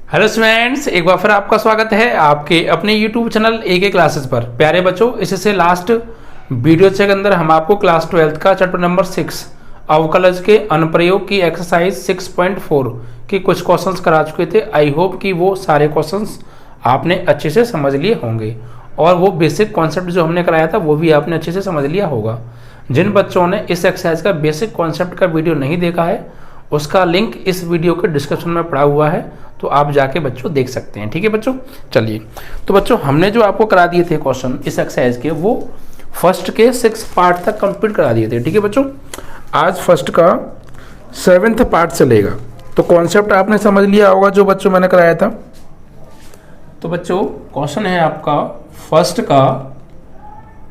Hello students, एक बार फिर आपका स्वागत है आपके अपने यूट्यूब चैनल AK क्लासेस पर। प्यारे बच्चों, इससे लास्ट वीडियो के अंदर हम आपको क्लास 12 का चैप्टर नंबर 6 अवकलज के अनुप्रयोग की एक्सरसाइज 6.4 के कुछ क्वेश्चंस करा चुके थे। आई होप कि वो सारे क्वेश्चंस आपने अच्छे से समझ लिए होंगे और वो बेसिक कॉन्सेप्ट जो हमने कराया था वो भी आपने अच्छे से समझ लिया होगा। जिन बच्चों ने इस एक्सरसाइज का बेसिक कॉन्सेप्ट का वीडियो नहीं देखा है उसका लिंक इस वीडियो के डिस्क्रिप्शन में पड़ा हुआ है, तो आप जाके बच्चों देख सकते हैं। ठीक है बच्चों, चलिए तो बच्चों हमने जो आपको करा दिए थे क्वेश्चन इस एक्सरसाइज के वो फर्स्ट के 6 पार्ट तक कंप्लीट करा दिए थे। ठीक है बच्चों, आज फर्स्ट का 7th पार्ट चलेगा। तो कॉन्सेप्ट आपने समझ लिया होगा जो बच्चों मैंने कराया था। तो बच्चों क्वेश्चन है आपका फर्स्ट का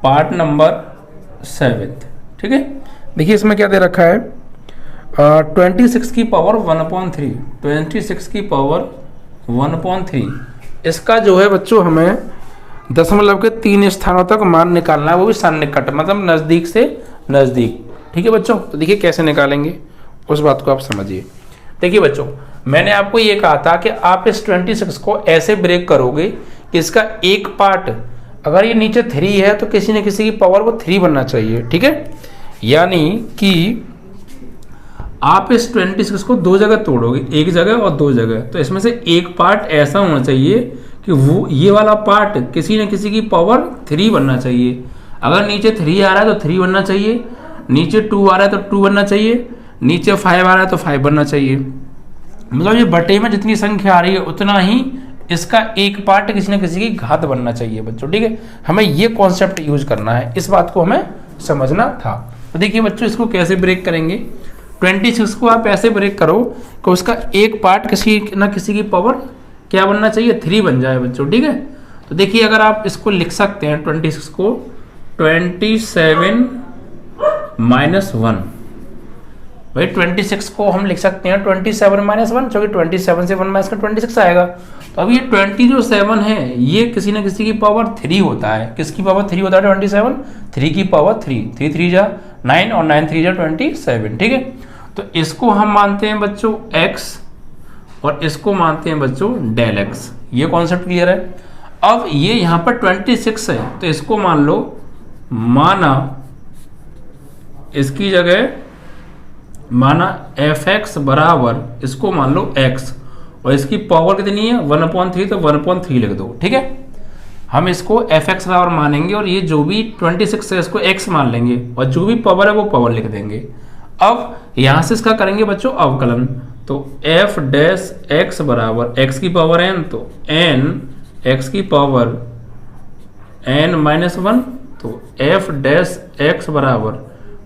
पार्ट नंबर 7। ठीक है, देखिए इसमें क्या दे रखा है, 26 की पावर 1/3, 26 की पावर 1/3। इसका जो है बच्चों हमें दशमलव के 3 स्थानों तक मान निकालना है, वो भी सन्निकट मतलब नज़दीक से नज़दीक। ठीक है बच्चों, तो देखिए कैसे निकालेंगे उस बात को आप समझिए। देखिए बच्चों, मैंने आपको ये कहा था कि आप इस 26 को ऐसे ब्रेक करोगे कि इसका एक पार्ट अगर ये नीचे 3 है तो किसी न किसी की पावर वो 3 बनना चाहिए। ठीक है, यानी कि आप इस 26 को दो जगह तोड़ोगे, एक जगह और दो जगह, तो इसमें से एक पार्ट ऐसा होना चाहिए कि वो ये वाला पार्ट किसी न किसी की पावर 3 बनना चाहिए। अगर नीचे 3 आ रहा है तो 3 बनना चाहिए, नीचे 2 आ रहा है तो 2 बनना चाहिए, नीचे 5 आ रहा है तो 5 बनना चाहिए। मतलब ये बटे में जितनी संख्या आ रही है उतना ही इसका एक पार्ट किसी न किसी की घात बनना चाहिए बच्चों। ठीक है, हमें ये कॉन्सेप्ट यूज करना है, इस बात को हमें समझना था। तो देखिए बच्चों, इसको कैसे ब्रेक करेंगे। 26 को आप ऐसे ब्रेक करो कि उसका एक पार्ट किसी न किसी की पावर क्या बनना चाहिए, 3 बन जाए बच्चों। ठीक है, तो देखिए अगर आप इसको लिख सकते हैं 26 को 27 - 1, भाई 26 को हम लिख सकते हैं 27 - 1, क्योंकि 27 से 1 माइनस का 26 आएगा। तो अब ये 20 जो 7 है ये किसी न किसी की पावर 3 होता है। किसकी पावर 3 होता है 27? 3 की पावर 3, 3 3 जा 9 और 9 3 जा 27। ठीक है, तो इसको हम मानते हैं बच्चों x और इसको मानते हैं बच्चों डेल x। ये कॉन्सेप्ट क्लियर है। अब ये यहाँ पर 26 है तो इसको मान लो, माना इसकी जगह माना fx बराबर इसको मान लो x और इसकी पावर कितनी है 1/3, तो 1/3 लिख दो। ठीक है, हम इसको fx बराबर मानेंगे और ये जो भी 26 है इसको x मान लेंगे और जो भी पावर है वो पावर लिख देंगे। अब यहां से इसका करेंगे बच्चों अवकलन, तो f डैश x बराबर x की पावर n, तो n x की पावर n - 1, तो f डैश x बराबर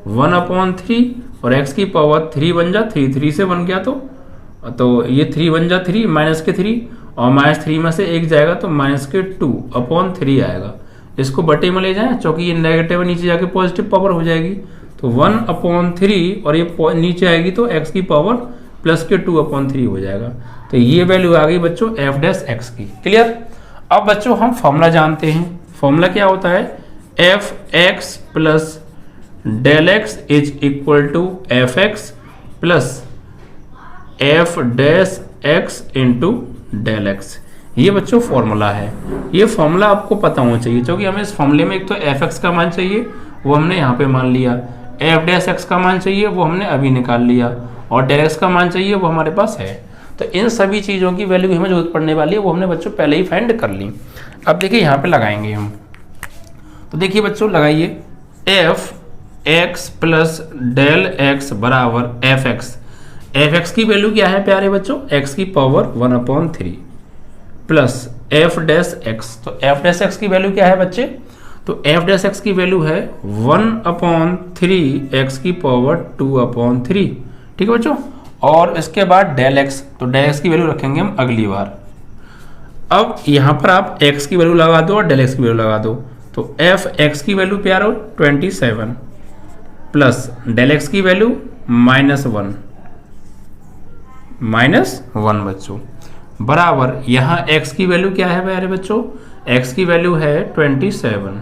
1/3 और x की पावर 3 बन जा, 3 3 से बन गया तो ये 3 बन जा 3 माइनस के 3 और -3 में से एक जाएगा तो -2/3 आएगा। इसको बटे में ले जाएं क्योंकि ये नेगेटिव नीचे जाके पॉजिटिव पावर हो जाएगी, तो 1/3 और ये नीचे आएगी तो x की पावर प्लस के 2/3 हो जाएगा। तो ये वैल्यू आ गई बच्चों f डैश x की। क्लियर। अब बच्चों हम फॉर्मूला जानते हैं। फॉर्मूला क्या होता है, fx plus del x is equal to fx plus f dash x into del x। ये बच्चों फॉर्मूला है। ये फॉर्मूला आपको पता होना चाहिए क्योंकि हमें इस फॉर्मूले में एक तो fx का मान चाहिए वो हमने यहाँ पे मान लिया, f डैश x का मान चाहिए वो हमने अभी निकाल लिया और डेल x का मान चाहिए वो हमारे पास है। तो इन सभी चीज़ों की वैल्यू हमें जरूरत पड़ने वाली है वो हमने बच्चों पहले ही फाइंड कर ली। अब देखिए यहाँ पे लगाएंगे हम, तो देखिए बच्चों लगाइए f x plus del x बराबर fx। fx की वैल्यू क्या है प्यारे बच्चों, x की power 1/3 plus f dash x। तो f डैश x की वैल्यू क्या है बच्चे, तो f डैश x की वैल्यू है 1/3 x की पावर 2/3। ठीक है बच्चों, और इसके बाद डेल x, तो डेल x की वैल्यू रखेंगे हम अगली बार। अब यहाँ पर आप x की वैल्यू लगा दो और डेल x की वैल्यू लगा दो, तो f x की वैल्यू प्यारो 27 प्लस डेल x की वैल्यू -1 बच्चों बराबर यहाँ x की वैल्यू क्या है प्यारे बच्चों, x की वैल्यू है 27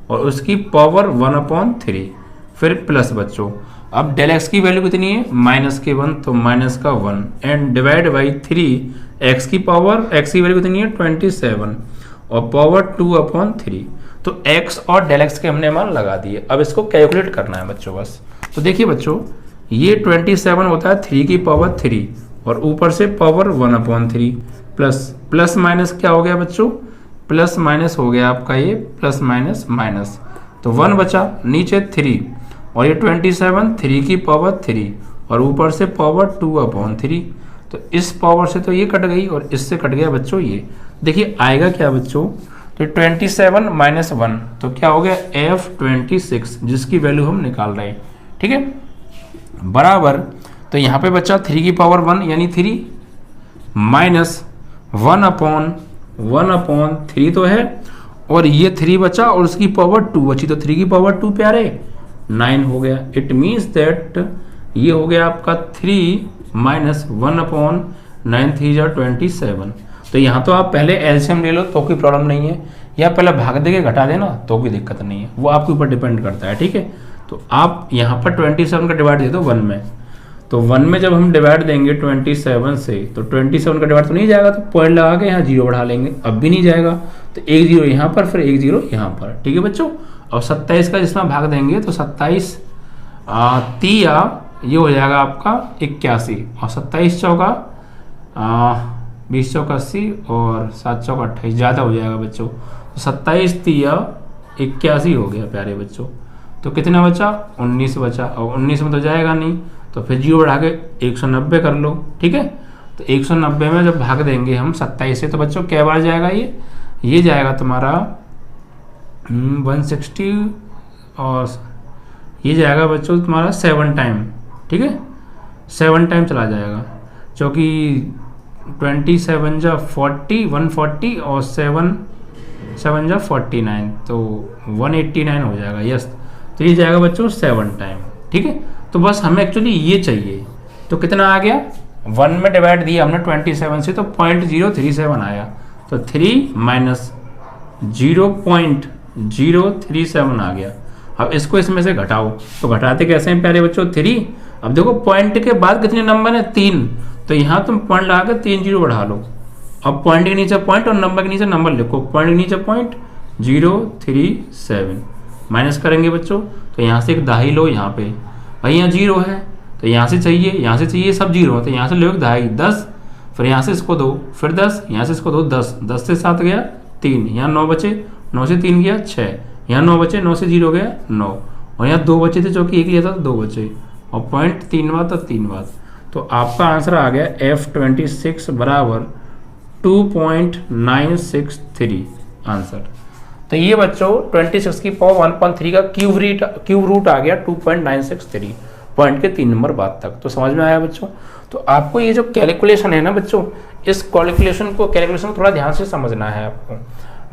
और उसकी पावर 1/3, फिर प्लस बच्चों अब डेल एक्स की वैल्यू कितनी है -1, तो -1 एंड डिवाइड बाई 3 एक्स की वैल्यू कितनी है 27 और पावर 2/3। तो x और डेल x के हमने मान लगा दिए। अब इसको कैलकुलेट करना है बच्चों बस। तो देखिए बच्चों, ये 27 होता है 3 की पावर 3 और ऊपर से पावर 1/3 प्लस माइनस क्या हो गया बच्चों, प्लस माइनस हो गया आपका ये प्लस माइनस माइनस, तो 1 बचा, नीचे 3 और ये 27 3 की पावर 3 और ऊपर से पावर 2/3। तो इस पावर से तो ये कट गई और इससे कट गया बच्चों ये। देखिए आएगा क्या बच्चों, तो 27 माइनस 1 तो क्या हो गया F26, जिसकी वैल्यू हम निकाल रहे हैं। ठीक है, बराबर, तो यहाँ पे बचा 3 की पावर 1 यानी 3 माइनस 1/3 तो है और ये 3 बचा और उसकी पावर 2 बची, तो 3 की पावर 2 प्यारे 9 हो गया। इट मीन्स दैट ये हो गया आपका 3 माइनस 1/9 3 जा 27। तो यहाँ तो आप पहले एलसीएम ले लो तो कोई प्रॉब्लम नहीं है, या पहले भाग दे के घटा देना तो कोई दिक्कत नहीं है, वो आपके ऊपर डिपेंड करता है। ठीक है, तो आप यहाँ पर 27 का डिवाइड दे दो 1 में, तो 1 में जब हम डिवाइड देंगे 27 से तो 27 का डिवाइड तो नहीं जाएगा, तो पॉइंट लगा के यहाँ 0 बढ़ा लेंगे, अब भी नहीं जाएगा, तो 1 0 यहाँ पर, फिर 1 0 यहाँ पर। ठीक है बच्चों, और 27 का जिसमें भाग देंगे तो 27 3 ये हो जाएगा आपका 81 और 27 चौका 20 चौका 80 और 7 चौका 28, ज़्यादा हो जाएगा बच्चों, तो 27 3 81 हो गया प्यारे बच्चों। तो कितना बचा 19 बचा, और 19 में तो जाएगा नहीं, तो फिर 0 बढ़ा के 190 कर लो। ठीक है, तो 190 में जब भाग देंगे हम 27 से तो बच्चों क्या बार जाएगा, ये जाएगा तुम्हारा 160 और ये जाएगा बच्चों तुम्हारा 7 टाइम। ठीक है, 7 टाइम चला जाएगा, क्योंकि 27 जा 40 140 और 7 जा 49 तो 189 हो जाएगा। यस, तो ये जाएगा बच्चों 7 टाइम। ठीक है, तो बस हमें एक्चुअली ये चाहिए, तो कितना आ गया 1 में डिवाइड दिया हमने 27 से तो 0.037 आया, तो 3 माइनस 0.037 आ गया। अब इसको इसमें से घटाओ, तो घटाते कैसे हैं प्यारे बच्चों 3। अब देखो पॉइंट के बाद कितने नंबर है 3, तो यहाँ तुम पॉइंट लगा के 3 0 बढ़ा लो। अब पॉइंट के नीचे पॉइंट और नंबर के नीचे नंबर लिखो, पॉइंट के नीचे पॉइंट 037 माइनस करेंगे बच्चों, तो यहाँ से एक दाही लो, यहाँ पे भाई यहाँ 0 है तो यहाँ से चाहिए सब 0 है, तो यहाँ से लो एक दाही 10, फिर यहाँ से इसको दो, फिर 10, यहाँ से इसको दो 10, 10 से 7 गया 3, यहाँ 9 बचे, 9 से 3 गया 6, यहाँ 9 बचे, 9 से 0 गया 9, और यहाँ 2 बचे थे क्योंकि 1 लिया था तो 2 बचे, और पॉइंट 3 बार तो 3 बार। तो आपका आंसर आ गया F26 बराबर 2.963 आंसर। तो ये बच्चों 26 की पावर 1.3 का क्यूब रूट आ गया 2.963 पॉइंट के 3 नंबर बाद तक। तो समझ में आया बच्चों। तो आपको ये जो कैलकुलेशन है ना बच्चों, इस कैलकुलेशन को थोड़ा ध्यान से समझना है आपको।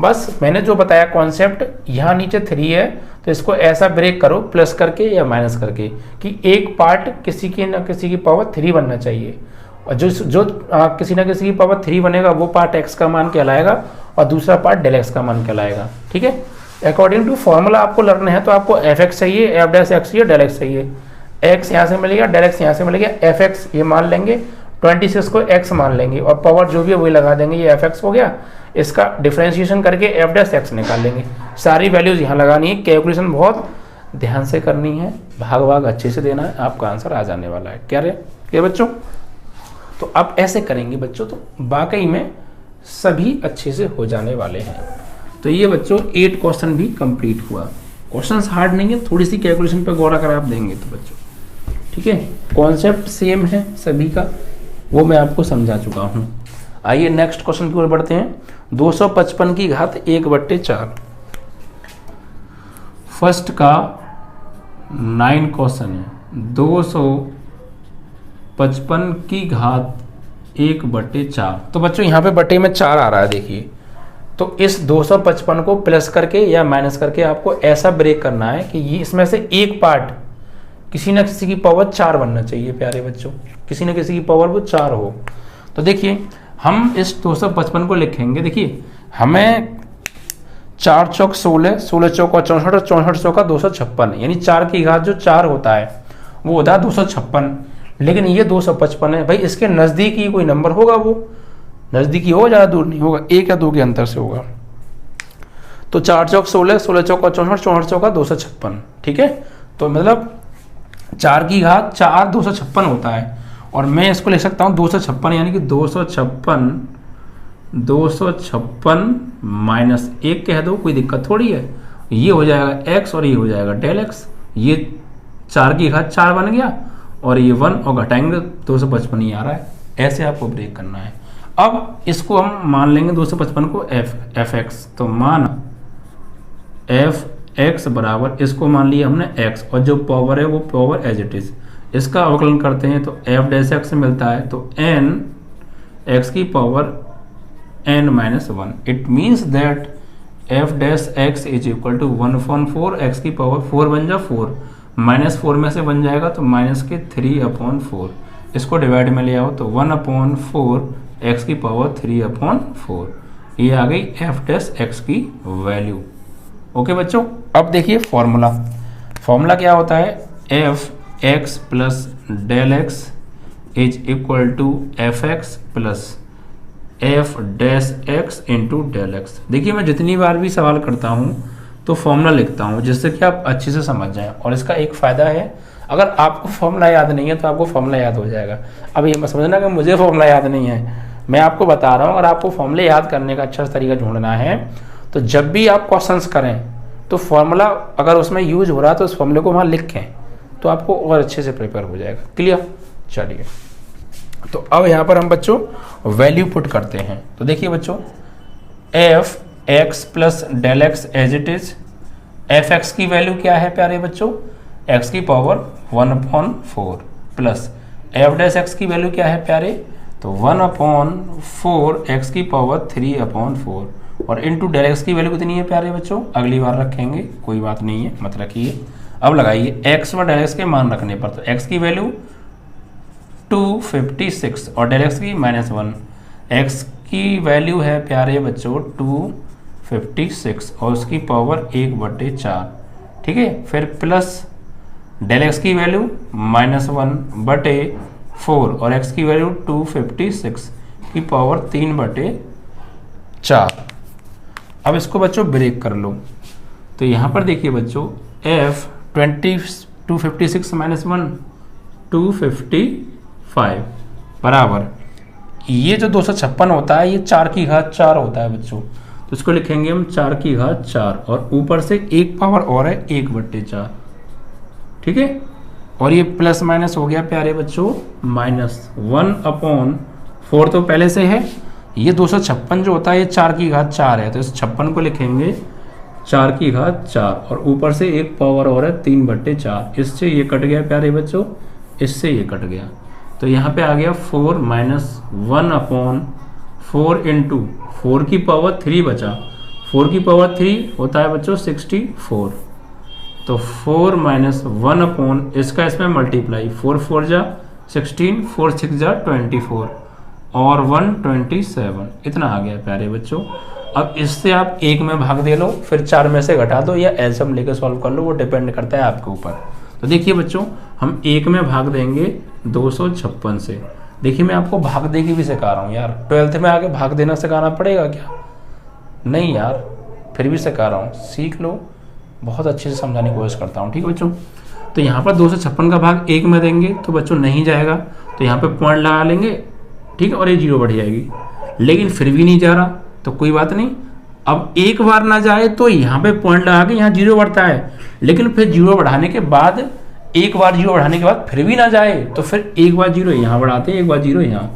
बस मैंने जो बताया कॉन्सेप्ट, यहाँ नीचे 3 है तो इसको ऐसा ब्रेक करो प्लस करके या माइनस करके कि एक पार्ट किसी की ना किसी की पावर 3 बनना चाहिए, और जो किसी ना किसी की पावर 3 बनेगा वो पार्ट x का मान कहलाएगा और दूसरा पार्ट डेल x का मान कहलाएगा। ठीक है, अकॉर्डिंग टू फॉर्मूला आपको लर्न है, तो आपको fx चाहिए, f डैश x चाहिए, डेल x चाहिए। x यहाँ से मिलेगा, डेल x यहाँ से मिलेगा, fx ये मान लेंगे, 26 को x मान लेंगे और पावर जो भी है वही लगा देंगे, ये fx हो गया। इसका डिफरेंशिएशन करके f डैश x निकाल लेंगे। सारी वैल्यूज यहाँ लगानी है, कैलकुलेशन बहुत ध्यान से करनी है, भाग अच्छे से देना है, आपका आंसर आ जाने वाला है। क्या बच्चों, तो अब ऐसे करेंगे बच्चों तो वाकई में सभी अच्छे से हो जाने वाले हैं। तो ये बच्चों 8 क्वेश्चन भी कंप्लीट हुआ। क्वेश्चंस हार्ड नहीं है, थोड़ी सी कैलकुलेशन पे गौर अगर आप देंगे तो बच्चों, ठीक है, कॉन्सेप्ट सेम है सभी का, वो मैं आपको समझा चुका हूँ। आइए नेक्स्ट क्वेश्चन की ओर बढ़ते हैं। 255 की घात 1/4 फर्स्ट का 9 क्वेश्चन है। 255 की घात 1/4, तो बच्चों यहाँ पे बटे में 4 आ रहा है, देखिए। तो इस 255 को प्लस करके या माइनस करके आपको ऐसा ब्रेक करना है कि ये इसमें से एक पार्ट किसी न किसी की पावर 4 बनना चाहिए प्यारे बच्चों, किसी न किसी की पावर वो 4 हो। तो देखिए हम इस 255 को लिखेंगे, देखिए हमें 4 चौक 16, 16 चौका 64 और 64 चौका 256, यानी 4 की घात जो 4 होता है वो होता है 256, लेकिन ये 255 है भाई, इसके नज़दीक ही कोई नंबर होगा वो, नज़दीकी होगा, ज़्यादा दूर नहीं होगा, 1 या 2 के अंतर से होगा। तो 4 चौक 16, 16 चौका 64, 64 चौका 256, ठीक है। तो मतलब 4 की घात 4 256 होता है, और मैं इसको लिख सकता हूँ 256, यानी कि 256 माइनस 1 कह दो, कोई दिक्कत थोड़ी है। ये हो जाएगा x और ये हो जाएगा डेल x। ये 4 की घात 4 बन गया और ये 1 और घटाएंगे 255 ही आ रहा है। ऐसे आपको ब्रेक करना है। अब इसको हम मान लेंगे 255 को एफ एक्स, तो मान एफ एक्स बराबर, इसको मान लिया हमने x और जो पावर है वो पावर एज इट इज। इसका अवकलन करते हैं तो एफ डैश एक्स मिलता है, तो n x की power n minus 1। It means that F dash X is equal to 1/4, x की पावर 4 बन जा 4, -4 में से बन जाएगा तो माइनस के 3/4। इसको डिवाइड में ले आओ तो 1/4 x की पावर 3/4। ये आ गई एफ डैश एक्स की वैल्यू। ओके बच्चों, अब देखिए फॉर्मूला क्या होता है, F x plus del x is equal to F x plus F dash x into del X. देखिए मैं जितनी बार भी सवाल करता हूँ तो फॉर्मूला लिखता हूँ जिससे कि आप अच्छे से समझ जाएं, और इसका एक फ़ायदा है, अगर आपको फॉर्मूला याद नहीं है तो आपको फॉर्मूला याद हो जाएगा। अब ये मत समझना कि मुझे फॉर्मूला याद नहीं है, मैं आपको बता रहा हूँ। अगर आपको फॉर्मूले याद करने का अच्छा तरीका ढूंढना है तो जब भी आप क्वेश्चंस करें तो फॉर्मूला अगर उसमें यूज हो रहा है तो उस फॉर्मूले को वहाँ लिखें, तो आपको और अच्छे से प्रिपेयर हो जाएगा। क्लियर? चलिए, तो अब यहाँ पर हम बच्चों वैल्यू पुट करते हैं। तो देखिए बच्चों, F x plus del x as it is. F x की वैल्यू क्या है प्यारे बच्चों, एक्स की power 1/4 plus F dash x की वैल्यू क्या है प्यारे, तो 1/4 एक्स की पावर 3/4 और इंटू डेल एक्स की वैल्यू कितनी है प्यारे बच्चों, अगली बार रखेंगे, कोई बात नहीं है, मत रखिए। अब लगाइए एक्स व डेल एक्स के मान रखने पर, तो एक्स की वैल्यू 256 और डेल एक्स की -1। एक्स की वैल्यू है प्यारे बच्चों 256 और उसकी पावर 1/4, ठीक है। फिर प्लस डेल एक्स की वैल्यू -1/4 और एक्स की वैल्यू 256 की पावर 3/4। अब इसको बच्चों ब्रेक कर लो, तो यहाँ पर देखिए बच्चों, एफ 256 -1 255 बराबर, ये जो 256 होता है ये 4 की घात 4 होता है बच्चों, तो इसको लिखेंगे हम 4 की घात 4 और ऊपर से एक पावर और है 1/4, ठीक है। और ये प्लस माइनस हो गया प्यारे बच्चों -1/4 तो पहले से है। ये 256 जो होता है ये 4 की घात 4 है, तो इस 56 को लिखेंगे 4 की घात 4 और ऊपर से एक पावर और है 3/4। इससे ये कट गया प्यारे बच्चों, इससे ये कट गया, तो यहाँ पे आ गया 4 - 1/4 इंटू 4 की पावर 3 बचा, 4 की पावर 3 होता है बच्चों 64, तो 4 - 1 इसका इसमें मल्टीप्लाई, 4 4 जा 16, 4 6 जा 24 और 127, इतना आ गया प्यारे बच्चों। अब इससे आप एक में भाग दे लो, फिर 4 में से घटा दो या एलसीएम लेकर सॉल्व कर लो, वो डिपेंड करता है आपके ऊपर। तो देखिए बच्चों, हम एक में भाग देंगे 256 से। देखिए मैं आपको भाग दे की भी सिखा रहा हूँ यार, 12th में आके भाग देना सिखाना पड़ेगा क्या? नहीं यार, फिर भी सिखा रहा हूँ, सीख लो, बहुत अच्छे से समझाने की कोशिश करता हूँ, ठीक है बच्चों। तो यहाँ पर 256 का भाग एक में देंगे तो बच्चों नहीं जाएगा, तो यहाँ पे पॉइंट लगा लेंगे, ठीक है, और ये 0 बढ़ जाएगी। लेकिन फिर भी नहीं जा रहा तो कोई बात नहीं, अब एक बार ना जाए तो यहाँ पे पॉइंट लगा के यहाँ 0 बढ़ता है, लेकिन फिर 0 बढ़ाने के बाद, एक बार 0 बढ़ाने के बाद फिर भी ना जाए तो फिर एक बार 0 यहाँ बढ़ाते हैं, एक बार 0 यहाँ,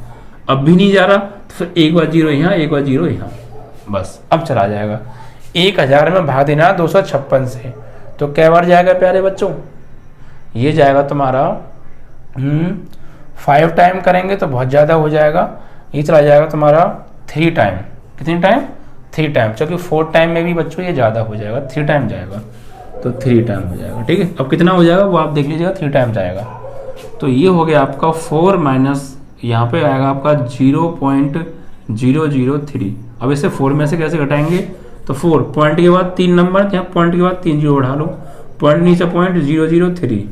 अब भी नहीं जा रहा तो फिर एक बार 0 यहाँ, एक बार 0 यहाँ, बस अब चला जाएगा। 1000 में भाग देना 256 से, तो कै बार जाएगा प्यारे बच्चों, ये जाएगा तुम्हारा 5 टाइम करेंगे तो बहुत ज़्यादा हो जाएगा, ये चला जाएगा तुम्हारा 3 टाइम। कितनी टाइम? 3 टाइम, क्योंकि 4 टाइम में भी बच्चों ये ज़्यादा हो जाएगा, 3 टाइम जाएगा तो 3 टाइम हो जाएगा, ठीक है। अब कितना हो जाएगा वो आप देख लीजिएगा, 3 टाइम जाएगा, तो ये हो गया आपका 4 माइनस, यहाँ पे आएगा आपका 0.003। अब इसे 4 में से कैसे घटाएंगे, तो 4 पॉइंट के बाद 3 नंबर, यहाँ पॉइंट के बाद 3 0 बढ़ा लो, पॉइंट नीचे पॉइंट 003,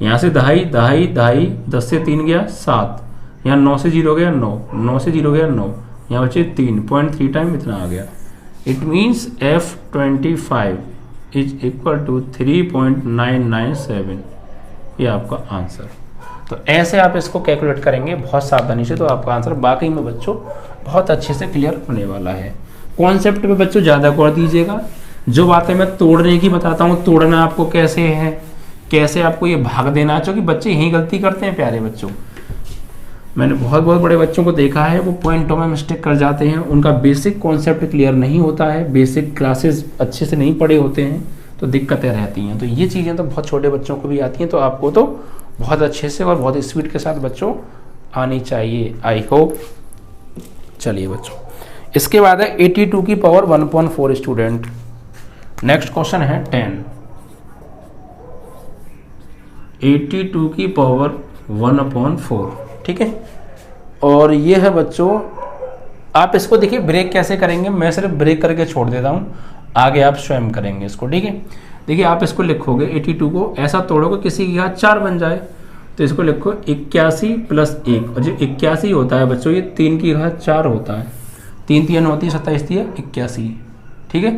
यहाँ से दहाई दहाई दहाई, 10 से 3 गया 7, यहाँ 9 से 0 गया 9, 9 से 0 गया 9, यहाँ बचे 3.3 टाइम इतना आ गया। It means F25 is equal to 3.997, ये आपका आंसर। तो ऐसे आप इसको कैलकुलेट करेंगे बहुत सावधानी से, तो आपका आंसर वाकई में बच्चों बहुत अच्छे से क्लियर होने वाला है। कॉन्सेप्ट पे बच्चों ज़्यादा गौर दीजिएगा। जो बातें मैं तोड़ने की बताता हूँ, तोड़ना आपको कैसे है, कैसे आपको ये भाग देना, क्योंकि बच्चे यही गलती करते हैं प्यारे बच्चों। मैंने बहुत बड़े बच्चों को देखा है, वो पॉइंटों में मिस्टेक कर जाते हैं, उनका बेसिक कॉन्सेप्ट क्लियर नहीं होता है, बेसिक क्लासेस अच्छे से नहीं पढ़े होते हैं, तो दिक्कतें रहती हैं। तो ये चीज़ें तो बहुत छोटे बच्चों को भी आती हैं, तो आपको तो बहुत अच्छे से और बहुत स्पीड के साथ बच्चों आनी चाहिए, आई होप। चलिए बच्चों, इसके बाद है 82 की पावर 1/4 स्टूडेंट। नेक्स्ट क्वेश्चन है 10। 82 की पावर 1/4, ठीक है। और ये है बच्चों, आप इसको देखिए ब्रेक कैसे करेंगे, मैं सिर्फ ब्रेक करके छोड़ देता हूँ, आगे आप स्वयं करेंगे इसको, ठीक है। देखिए आप इसको लिखोगे 82 को ऐसा तोड़ोगे किसी की घात 4 बन जाए, तो इसको लिखो 81 + 1, और जो 81 होता है बच्चों, ये 3 की घात 4 होता है, 3 3 होती है 27 81, ठीक है।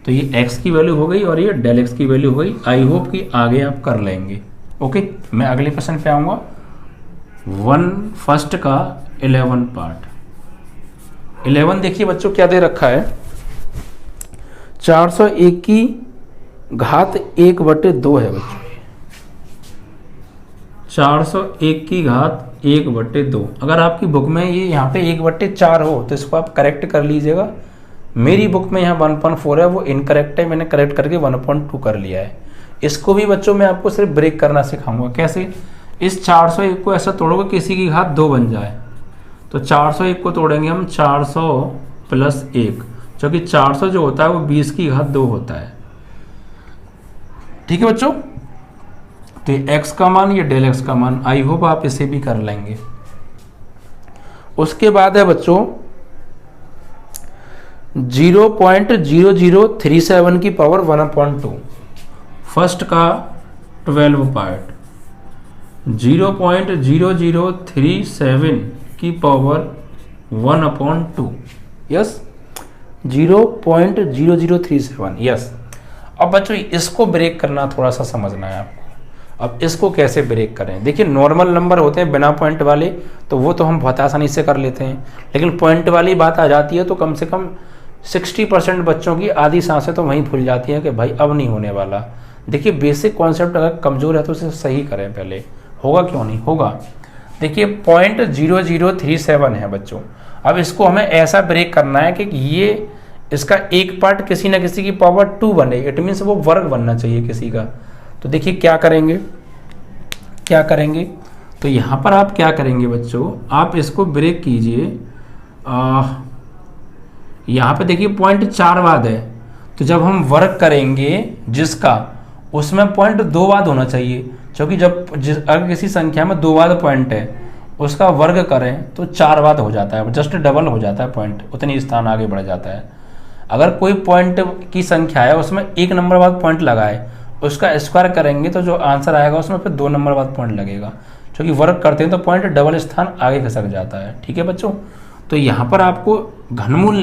तो ये x की वैल्यू हो गई और ये डेल x की वैल्यू हो गई। आई होप कि आगे आप कर लेंगे, ओके। मैं अगले प्रश्न पे आऊँगा। फर्स्ट का 11 पार्ट। 11 देखिए बच्चों क्या दे रखा है, 401 की घात 1/2 है बच्चों, 401 की घात 1/2। अगर आपकी बुक में ये यहाँ पे 1/4 हो तो इसको आप करेक्ट कर लीजिएगा। मेरी बुक में यहाँ 1/4 है, वो इनकरेक्ट है, मैंने करेक्ट करके 1/2 कर लिया है। इसको भी बच्चों मैं आपको सिर्फ ब्रेक करना सिखाऊंगा। कैसे? इस 401 को ऐसा तोड़ोगे किसी की घात 2 बन जाए, तो 401 को तोड़ेंगे हम 400 + 1, क्योंकि 400 जो होता है वो 20 की घात 2 होता है, ठीक है बच्चों। तो ये x का मान, ये डेल x का मान, आई होप आप इसे भी कर लेंगे। उसके बाद है बच्चों 0.0037 की पावर 1/2, फर्स्ट का 12 पार्ट। 0.0037 की पावर 1/2, यस, 0.0037, यस। अब बच्चों इसको ब्रेक करना थोड़ा सा समझना है आपको। अब इसको कैसे ब्रेक करें? देखिए नॉर्मल नंबर होते हैं बिना पॉइंट वाले, तो वो तो हम बहुत आसानी से कर लेते हैं, लेकिन पॉइंट वाली बात आ जाती है तो कम से कम 60% बच्चों की आधी सांसें तो वहीं फूल जाती हैं कि भाई अब नहीं होने वाला। देखिए बेसिक कॉन्सेप्ट अगर कमज़ोर है तो उसे सही करें पहले, होगा क्यों नहीं होगा। देखिए 0.0037 है बच्चों। अब इसको हमें ऐसा ब्रेक करना है कि ये इसका एक पार्ट किसी ना किसी की पावर 2 बने, इट मीन्स वो वर्ग बनना चाहिए किसी का। तो देखिए क्या करेंगे, तो यहाँ पर आप क्या करेंगे बच्चों, आप इसको ब्रेक कीजिए। यहाँ पे देखिए पॉइंट 4 बाद है, तो जब हम वर्ग करेंगे जिसका, उसमें पॉइंट 2 बाद होना चाहिए, क्योंकि अगर किसी संख्या में 2 बाद पॉइंट है उसका वर्ग करें तो 4 बाद हो जाता है, जस्ट डबल हो जाता है पॉइंट, उतनी स्थान आगे बढ़ जाता है। अगर कोई पॉइंट की संख्या है उसमें 1 नंबर बाद पॉइंट लगा है, उसका स्क्वायर करेंगे तो जो आंसर आएगा उसमें फिर 2 नंबर बाद पॉइंट लगेगा, क्योंकि वर्ग करते हैं तो पॉइंट डबल स्थान आगे खसक जाता है, ठीक है बच्चों। तो यहाँ पर आपको वर्गमूल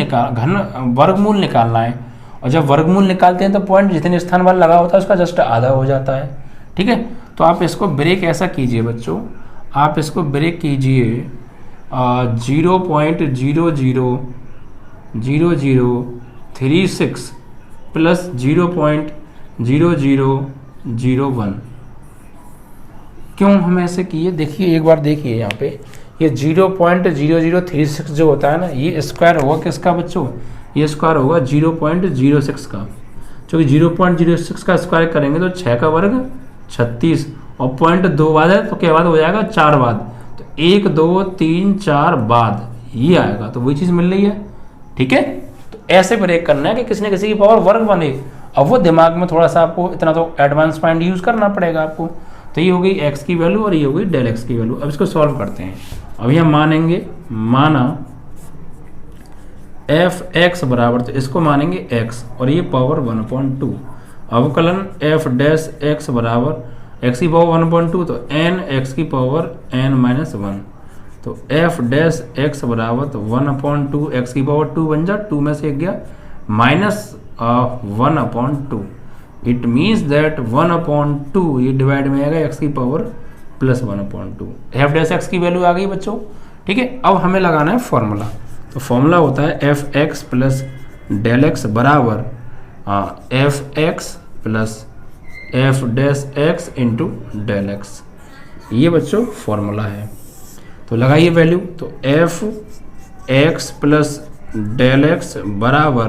निकालना है, और जब वर्गमूल निकालते हैं तो पॉइंट जितने स्थान वाला लगा होता है उसका जस्ट आधा हो जाता है, ठीक है। तो आप इसको ब्रेक ऐसा कीजिए बच्चों, आप इसको ब्रेक कीजिए 0.000036 + 0.0001। क्यों हम ऐसे किए? देखिए एक बार देखिए यहाँ पे, ये 0.0036 जो होता है ना, ये स्क्वायर होगा किसका बच्चों, ये स्क्वायर होगा 0.06 का, क्योंकि 0.06 का स्क्वायर करेंगे तो 6 का वर्ग 36, और पॉइंट 2 बाद है तो क्या बाद हो जाएगा, 4 बाद, तो 1 2 3 4 बाद ये आएगा, तो वही चीज़ मिल रही है, ठीक है। तो ऐसे ब्रेक करना है कि किसी न किसी की पावर वर्ग बने। अब वो दिमाग में थोड़ा सा आपको इतना तो एडवांस माइंड यूज़ करना पड़ेगा आपको। तो ये हो गई x की वैल्यू और ये हो गई डेल x की वैल्यू। अब इसको सॉल्व करते हैं। अभी हम मानेंगे, माना f(x) बराबर, तो इसको मानेंगे x और ये पावर 1/2, अवकलन f(x) बराबर x की पावर 1/2, तो n x की पावर n-1, तो तो एफ डैश एक्स बराबर तो 1/2 एक्स की पावर 2 बन जा, 2 में से 1 गया माइनस 1/2। इट मीन्स दैट 1/2 ये डिवाइड में आएगा एक्स की power plus 1/2। F dash x की वैल्यू आ गई बच्चों, ठीक है। अब हमें लगाना है फॉर्मूला, तो फॉर्मूला होता है F x plus del x बराबर f x plus F dash x into del x. ये बच्चों फॉर्मूला है, तो लगाइए वैल्यू। तो f x plus del x बराबर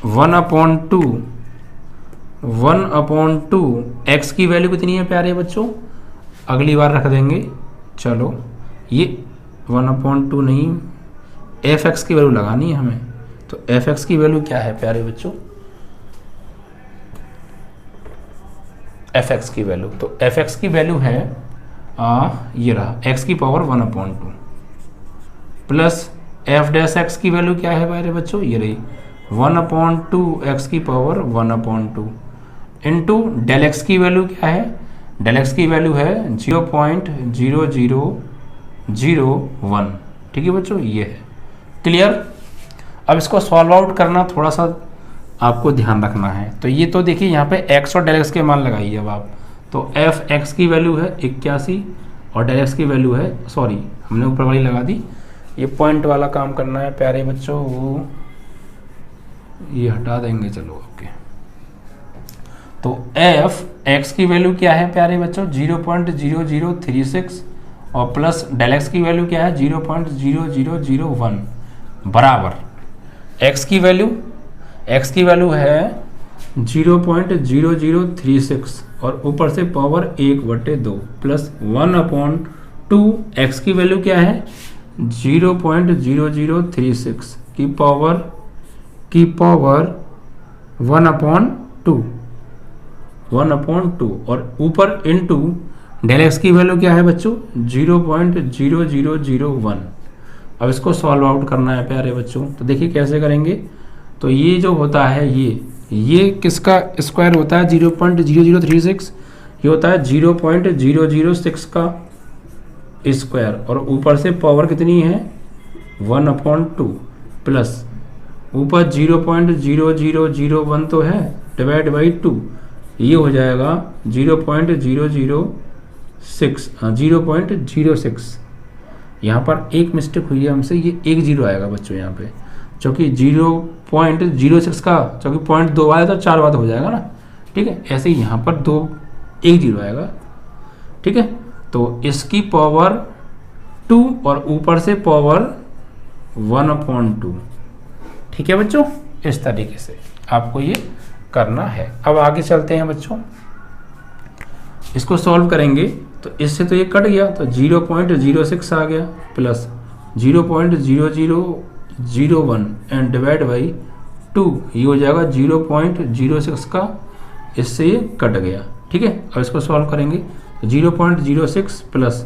1/2 एक्स की वैल्यू कितनी है प्यारे बच्चों, अगली बार रख देंगे। चलो ये 1/2 नहीं, एफ एक्स की वैल्यू लगानी है हमें। तो एफ एक्स की वैल्यू क्या है प्यारे बच्चों, एफ एक्स की वैल्यू, तो एफ एक्स की वैल्यू है ये रहा एक्स की power 1/2 plus F dash x की वैल्यू क्या है प्यारे बच्चों, ये रही 1/2 एक्स की पावर 1/2 इंटू डेल एक्स की वैल्यू क्या है, डेल एक्स की वैल्यू है 0.0001। ठीक है बच्चों, ये है क्लियर। अब इसको सॉल्व आउट करना थोड़ा सा आपको ध्यान रखना है। तो ये तो देखिए यहाँ पे एक्स और डेल एक्स के मान लगाइए अब आप। तो एफ एक्स की वैल्यू है 81 और डेल एक्स की वैल्यू है, सॉरी हमने ऊपर वाली लगा दी, ये पॉइंट वाला काम करना है प्यारे बच्चों, वो ये हटा देंगे। चलो ओके, तो एफ एक्स की वैल्यू क्या है प्यारे बच्चों 0.0036 और प्लस डेल एक्स की वैल्यू क्या है 0.0001 बराबर एक्स की वैल्यू है 0.0036 और ऊपर से पावर 1/2 प्लस 1/2 एक्स की वैल्यू क्या है 0.0036 की पावर 1/2 और ऊपर इनटू डेल एक्स की वैल्यू क्या है बच्चों 0.0001। अब इसको सॉल्व आउट करना है प्यारे बच्चों, तो देखिए कैसे करेंगे। तो ये जो होता है ये किसका स्क्वायर होता है 0.0036, ये होता है 0.006 का स्क्वायर और ऊपर से पावर कितनी है 1/2 प्लस ऊपर 0.0001 तो है डिवाइड बाई 2, ये हो जाएगा 0.06। यहाँ पर एक मिस्टेक हुई है हमसे, ये 1 0 आएगा बच्चों यहाँ पे, क्योंकि 0.06 का क्योंकि 0.2 आया तो 4 बात हो जाएगा ना, ठीक है। ऐसे ही यहाँ पर 1 0 आएगा, ठीक है। तो इसकी पावर 2 और ऊपर से पावर 1/2, ठीक है बच्चों। इस तरीके से आपको ये करना है। अब आगे चलते हैं बच्चों, इसको सॉल्व करेंगे। तो इससे तो ये कट गया, तो 0.06 आ गया प्लस 0.0001 एंड डिवाइड बाई 2, ये हो जाएगा 0.06 का, इससे ये कट गया, ठीक है। अब इसको सॉल्व करेंगे तो 0.06 प्लस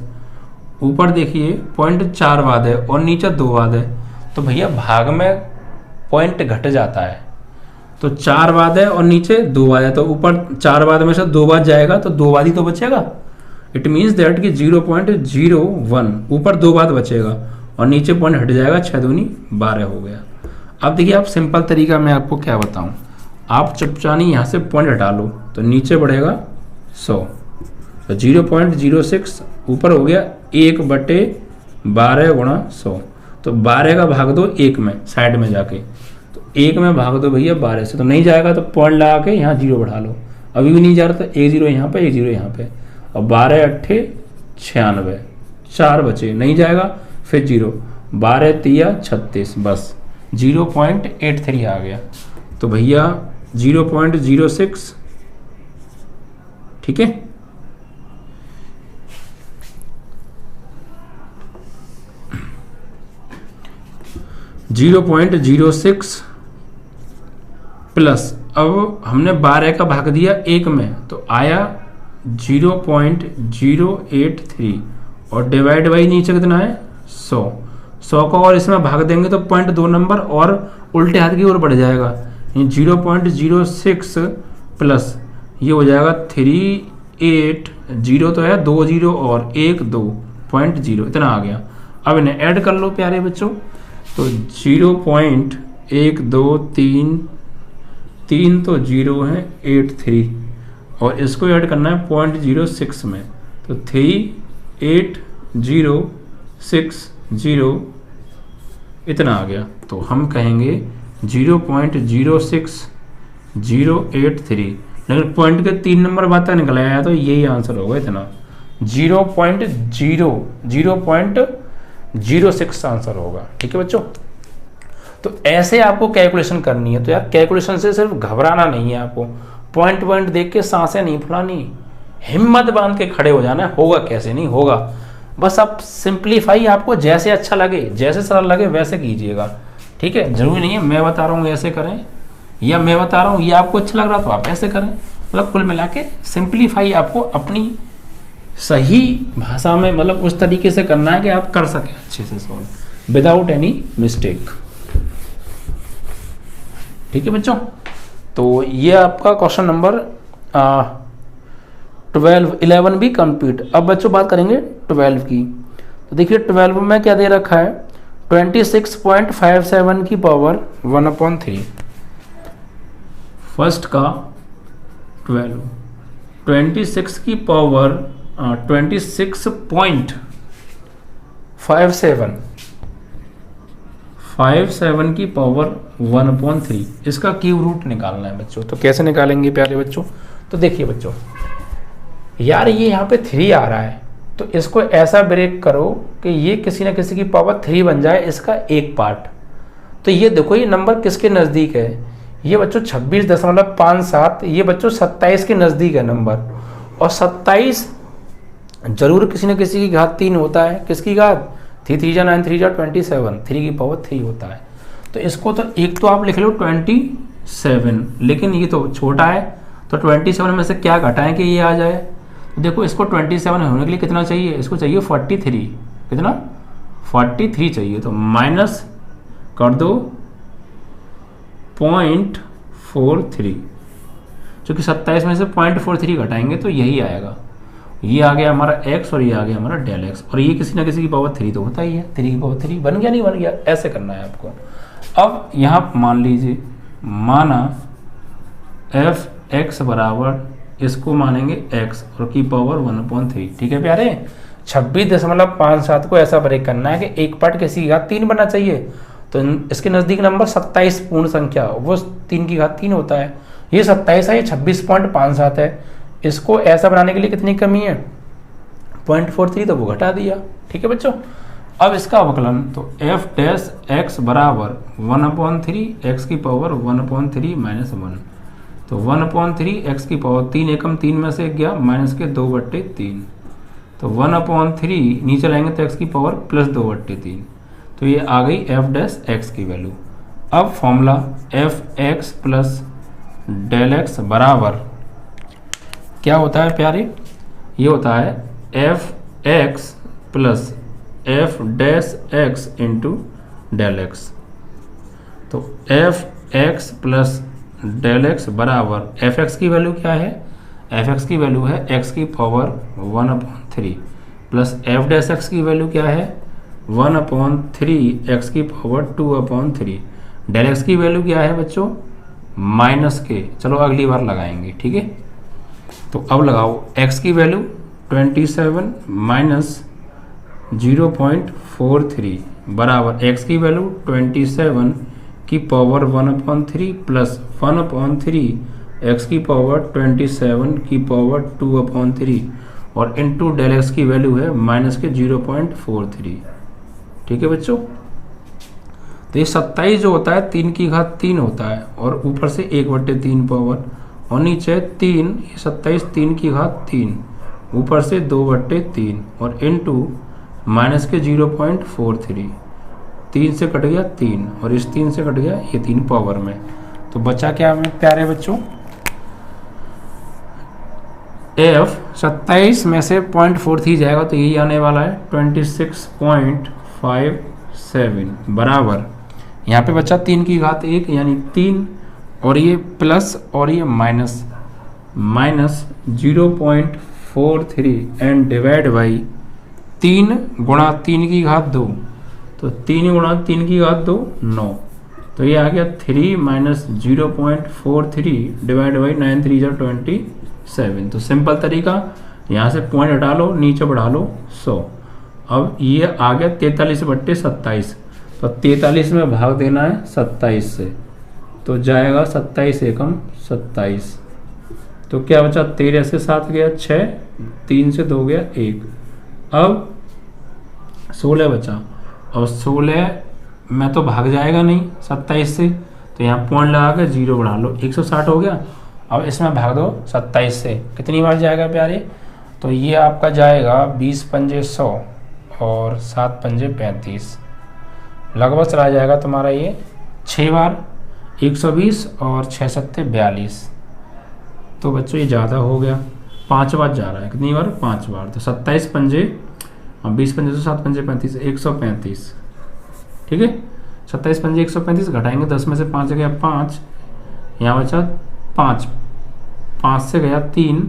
ऊपर देखिए पॉइंट 4 बाद है और नीचे 2 बाद है, तो भैया भाग में पॉइंट घट जाता है। तो 4 बाद है और नीचे 2 बाद है, तो ऊपर 4 बाद में से 2 बाद जाएगा तो 2 बाद ही तो बचेगा। इट मीन्स दैट कि 0.01 ऊपर 2 बाद बचेगा और नीचे पॉइंट हट जाएगा, 6 दूनी 12 हो गया। अब देखिए आप सिंपल तरीका मैं आपको क्या बताऊं, आप चुपचानी यहाँ से पॉइंट हटा लो तो नीचे बढ़ेगा 100, तो 0.06 ऊपर हो गया 1/12 गुणा 100, तो 12 का भाग दो 1 में साइड में जाके, तो 1 में भाग दो भैया 12 से, तो नहीं जाएगा तो पॉइंट लगा के यहाँ 0 बढ़ा लो, अभी भी नहीं जा रहा तो 1 0 यहाँ पे 1 0 यहाँ पे, और 12 8 96, 4 बचे, नहीं जाएगा फिर 0, 12 3 36, बस 0.83 आ गया। तो भैया 0.06, ठीक है। जीरो 0.06 प्लस अब हमने 12 का भाग दिया 1 में तो आया 0.083 और डिवाइड बाई नीचे कितना है 100 को और इसमें भाग देंगे तो 0.2 नंबर और उल्टे हाथ की ओर बढ़ जाएगा, 0.06 प्लस ये हो जाएगा 380 तो है 2 0 और 1 2 0.0 इतना आ गया। अब इन्हें ऐड कर लो प्यारे बच्चों, तो 0.123 तो 0 है 83 और इसको ऐड करना है 0.06 में, तो 38060 इतना आ गया। तो हम कहेंगे 0.06083, लेकिन पॉइंट के 3 नंबर बातें निकल आया तो यही आंसर होगा इतना, 0.06 आंसर होगा। ठीक है बच्चों, तो ऐसे आपको कैलकुलेशन करनी है। तो यार कैलकुलेशन से सिर्फ घबराना नहीं है, आपको पॉइंट पॉइंट देख के सांसें नहीं फुलानी, हिम्मत बांध के खड़े हो जाना है। होगा कैसे नहीं होगा, बस आप सिंप्लीफाई आपको जैसे अच्छा लगे, जैसे सरल लगे वैसे कीजिएगा। ठीक है, जरूरी नहीं है मैं बता रहा हूँ ऐसे करें, या मैं बता रहा हूँ ये आपको अच्छा लग रहा तो आप ऐसे करें। मतलब कुल मिला के सिंप्लीफाई आपको अपनी सही भाषा में, मतलब उस तरीके से करना है कि आप कर सकें अच्छे से सॉल्व विदाउट एनी मिस्टेक। ठीक है बच्चों, तो ये आपका क्वेश्चन नंबर 11 भी कंप्लीट। अब बच्चों बात करेंगे 12 की। तो देखिए 12 में क्या दे रखा है, 26.57 की पावर 1/3। फर्स्ट का 12, 26 की पावर 26.57 की पावर 1/3, इसका क्यूब रूट निकालना है बच्चों। तो कैसे निकालेंगे प्यारे बच्चों, तो देखिए बच्चों, यार ये यहाँ पे 3 आ रहा है, तो इसको ऐसा ब्रेक करो कि ये किसी ना किसी की पावर 3 बन जाए, इसका एक पार्ट। तो ये देखो ये नंबर किसके नज़दीक है, ये बच्चों 26.57, ये बच्चों 27 के नज़दीक है नंबर। और 27 जरूर किसी न किसी की घात 3 होता है। किसकी घात, 3 3 9 3 27, 3 की पावर 3 होता है। तो इसको तो एक तो आप लिख लो 27, लेकिन ये तो छोटा है, तो 27 में से क्या घटाएं कि ये आ जाए। देखो इसको 27 होने के लिए कितना चाहिए, इसको चाहिए 43, कितना 43 चाहिए, तो माइनस कर दो 0.43, क्योंकि 27 में से 0.43 घटाएंगे तो यही आएगा। ये आ गया हमारा x और ये आ गया हमारा डेल x, और ये किसी ना किसी की पावर 3 तो होता ही है। 3 की पावर 3 बन गया नहीं बन गया, ऐसे करना है आपको। अब यहाँ मान लीजिए, माना f(x) बराबर, इसको मानेंगे x और की पावर 1/3। ठीक है प्यारे, 26.57 को ऐसा ब्रेक करना है कि एक पार्ट किसी की घात 3 बनना चाहिए। तो इसके नज़दीक नंबर 27 पूर्ण संख्या, वो 3 की घात 3 होता है। ये 27 है, ये 26.57 है। इसको ऐसा बनाने के लिए कितनी कमी है, 0.43, तो वो घटा दिया। ठीक है बच्चों, अब इसका अवकलन, तो f(x) बराबर 1/3 x की पावर 1/3 माइनस 1, तो 1/3 x की पावर 3 एकम 3 में से गया माइनस के 2/3, तो 1/3 नीचे लाएंगे तो x की पावर प्लस 2/3, तो ये आ गई f(x) की वैल्यू। अब formula f(x) plus del x बराबर क्या होता है प्यारे, ये होता है f(x) plus f(x) into del x। तो f(x) प्लस डेल x बराबर f(x) की वैल्यू क्या है, f(x) की वैल्यू है x की पावर 1/3 प्लस f(x) की वैल्यू क्या है 1/3 x की पावर 2/3। डेल x की वैल्यू क्या है बच्चों, माइनस के, चलो अगली बार लगाएंगे। ठीक है, तो अब लगाओ x की वैल्यू 27 माइनस 0.43 बराबर x की वैल्यू 27 की पावर 1/3 प्लस 1/3 x की पावर 27 की पावर 2/3 और इंटू डेल x की वैल्यू है माइनस के 0.43। ठीक है बच्चों, तो ये 27 जो होता है 3 की घात 3 होता है और ऊपर से 1/3 पावर और नीचे 3, ये 27 3 की घात 3 ऊपर से 2/3 और इंटू माइनस के 0.43, 3 से कट गया 3 और इस 3 से कट गया ये 3 पावर में, तो बचा क्या हमें प्यारे बच्चों, f 27 में से 0.43 जाएगा तो यही आने वाला है 26.57 बराबर, यहाँ पे बचा 3 की घात 1 यानी 3 और ये प्लस और ये माइनस 0.43 एंड डिवाइड बाई 3 गुणा 3 की घात 2, तो 3 गुणा 3 की घात 2 9, तो ये आ गया 3 माइनस 0.43 डिवाइड बाई 9 3 जा 27। तो सिंपल तरीका, यहाँ से पॉइंट हटा लो, नीचे बढ़ा लो 100। अब ये आ गया 43/27, तो 43 में भाग देना है 27 से, तो जाएगा 27 एकम 27। तो क्या बचा, 13 से 7 गया 6, 3 से 2 गया 1, अब 16 बचा। और 16 में तो भाग जाएगा नहीं 27 से, तो यहाँ पॉइंट लगा कर 0 बढ़ा लो, 160 हो गया। अब इसमें भाग दो 27 से, कितनी बार जाएगा प्यारे, तो ये आपका जाएगा 20 पंजे 100 और 7 पंजे 35, लगभग चला जाएगा तुम्हारा ये 6 बार 120 और 6 सत्ते 42। तो बच्चों ये ज़्यादा हो गया, 5 बार जा रहा है, कितनी बार, 5 बार। तो 27 पंजे 20 पंजे तो 7 पंजे 35, 135, ठीक है। 27 पंजे 135, घटाएंगे 10 में से 5 गया 5, यहाँ बचा 5, 5 से गया 3,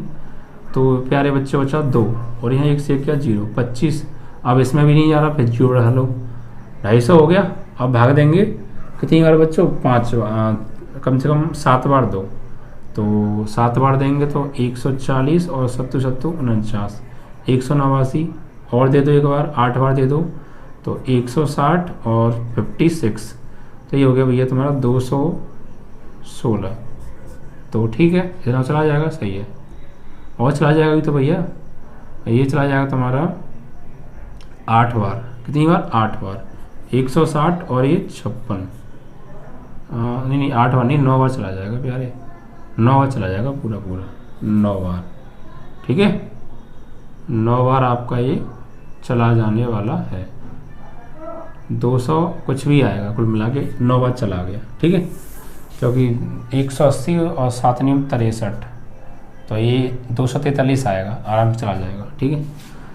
तो प्यारे बच्चे बचा 2, और यहाँ 1 से 1 क्या 0, 25। अब इसमें भी नहीं जा रहा, फिर 0 बढ़ा लो, 250 हो गया। अब भाग देंगे कितनी बार बच्चों, 5, कम से कम 7 बार दो, तो 7 बार देंगे तो 140 और 7 7 49, 189 और दे दो एक बार, 8 बार दे दो तो 160 और 56, तो ये हो गया भैया तुम्हारा 216। तो ठीक है, इतना चला जाएगा, सही है। और चला जाएगा भी तो भैया, ये चला जाएगा तुम्हारा 8 बार, कितनी बार, 8 बार, 160 और ये 56, नहीं 8 बार नहीं, 9 बार चला जाएगा प्यारे, 9 बार चला जाएगा पूरा 9 बार, ठीक है। 9 बार आपका ये चला जाने वाला है, 200 कुछ भी आएगा, कुल मिला के 9 बार चला गया, ठीक है। क्योंकि 180 और 7 × 63, तो ये 243 आएगा, आराम से चला जाएगा, ठीक है।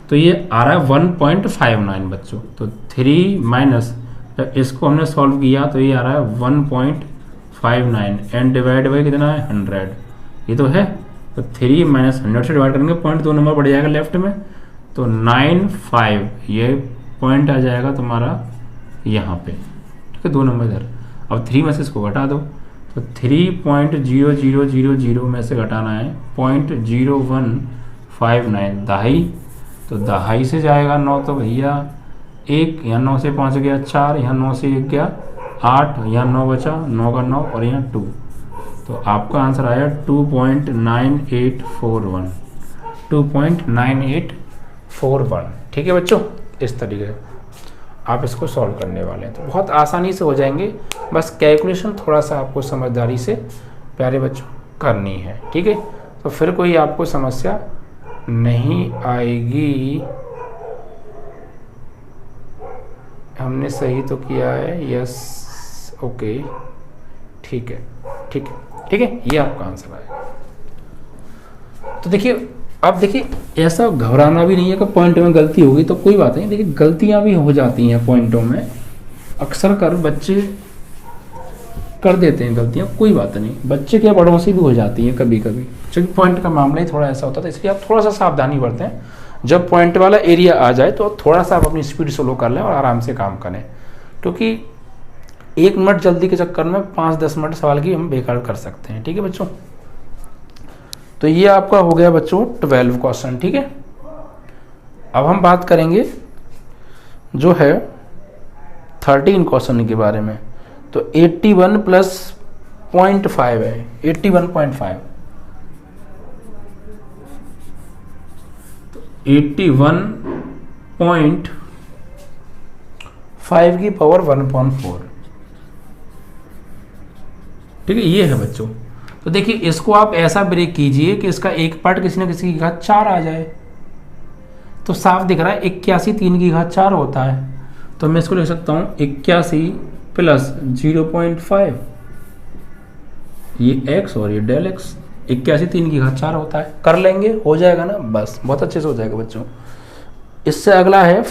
तो ये आ रहा है 1.59 बच्चों। तो 3 माइनस, जब इसको हमने सॉल्व किया तो ये आ रहा है 1.59 एंड डिवाइड बाई कितना है 100, ये तो है। तो 3 माइनस 100 से डिवाइड करेंगे, पॉइंट 2 नंबर बढ़ जाएगा लेफ्ट में, तो 95 ये पॉइंट आ जाएगा तुम्हारा यहाँ पे, ठीक है, 2 नंबर इधर। अब 3 में से इसको घटा दो, तो 3.0000 में से घटाना है 0.0159, दहाई, तो दहाई से जाएगा 9, तो भैया 1, यहाँ 9 से 5 गया 4, यहाँ 9 से 1 गया 8, यहाँ 9 बचा, 9 का 9 और यहाँ 2, तो आपका आंसर आया 2.9841, 2.9841, ठीक है बच्चों। इस तरीके से आप इसको सॉल्व करने वाले हैं, तो बहुत आसानी से हो जाएंगे, बस कैलकुलेशन थोड़ा सा आपको समझदारी से प्यारे बच्चों करनी है, ठीक है। तो फिर कोई आपको समस्या नहीं आएगी। हमने सही तो किया है, यस, ओके, ठीक है, ठीक है, ठीक है, ये आपका आंसर आएगा। तो देखिए, अब देखिए ऐसा घबराना भी नहीं है कि पॉइंट में गलती होगी तो कोई बात नहीं। देखिए गलतियां भी हो जाती हैं पॉइंटों में, अक्सर कर बच्चे कर देते हैं गलतियां, कोई बात नहीं, बच्चे के बड़ों से भी हो जाती हैं कभी कभी, क्योंकि पॉइंट का मामला ही थोड़ा ऐसा होता है। इसलिए आप थोड़ा सा सावधानी बरतें, जब पॉइंट वाला एरिया आ जाए तो थोड़ा सा आप अपनी स्पीड स्लो कर लें और आराम से काम करें, क्योंकि 1 मिनट जल्दी के चक्कर में 5-10 मिनट सवाल की हम बेकार कर सकते हैं, ठीक है बच्चों। तो ये आपका हो गया बच्चों 12 क्वेश्चन, ठीक है। अब हम बात करेंगे जो है 13 क्वेश्चन के बारे में। तो 81 प्लस 0.5 है, 81.5, 81.5 की पावर 1/4, ठीक है, ये है बच्चों। तो देखिए इसको आप ऐसा ब्रेक कीजिए कि इसका एक पार्ट किसी न किसी की घात 4 आ जाए, तो साफ दिख रहा है 81 3 की घात 4 होता है। तो मैं इसको लिख सकता हूँ 81 प्लस 0.5, ये x और ये डेल x, 81 3 की घात 4 होता है। कर लेंगे, हो जाएगा ना, बस बहुत अच्छे से हो जाएगा बच्चों। इससे अगला है